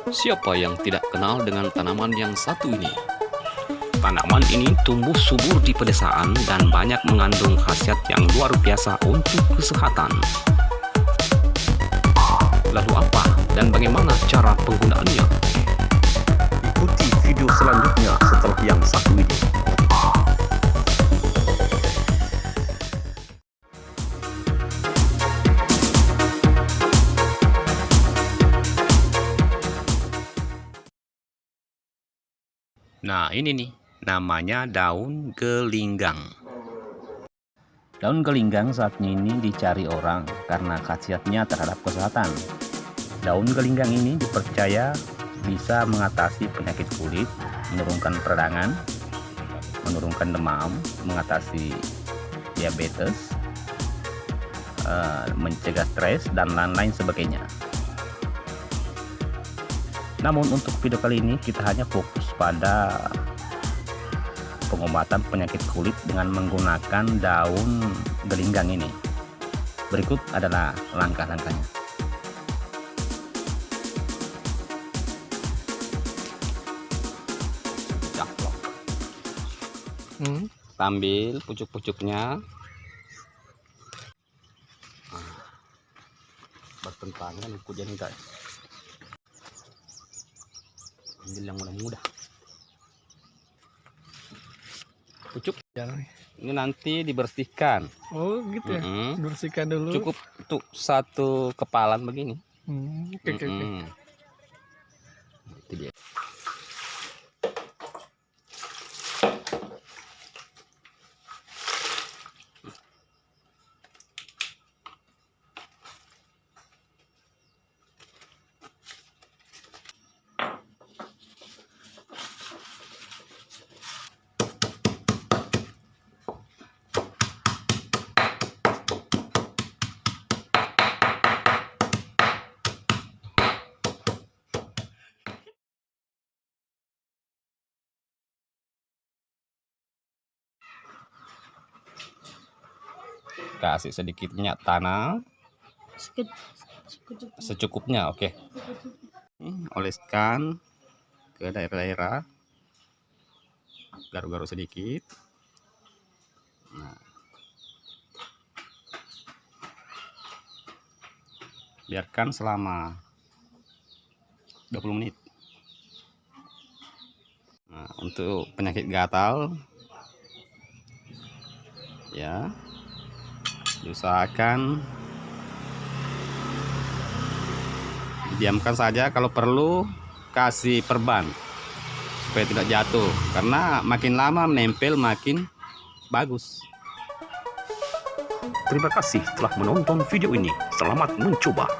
Siapa yang tidak kenal dengan tanaman yang satu ini? Tanaman ini tumbuh subur di pedesaan dan banyak mengandung khasiat yang luar biasa untuk kesehatan. Lalu apa dan bagaimana cara penggunaannya? Ikuti video selanjutnya setelah yang satu ini. Nah, ini nih, namanya daun gelinggang. Daun gelinggang saat ini dicari orang karena khasiatnya terhadap kesehatan. Daun gelinggang ini dipercaya bisa mengatasi penyakit kulit, menurunkan peradangan, menurunkan demam, mengatasi diabetes, mencegah stres, dan lain-lain sebagainya. Namun untuk video kali ini kita hanya fokus pada pengobatan penyakit kulit dengan menggunakan daun gelinggang ini. Berikut adalah langkah-langkahnya. Caplok. Ambil pucuk-pucuknya. Bertentangan ikut jadi guys. Ambil yang mudah-mudah. Pucuk ini nanti dibersihkan. Oh gitu ya. Bersihkan dulu. Cukup untuk satu kepalan begini. Oke. Itu dia. Kasih sedikit minyak tanah secukupnya, oke. Oleskan ke daerah-daerah, garuk-garuk sedikit. Nah, biarkan selama 20 menit. Nah, untuk penyakit gatal ya, diusahakan diamkan saja, kalau perlu kasih perban supaya tidak jatuh, karena makin lama menempel makin bagus. Terima kasih telah menonton video ini. Selamat mencoba.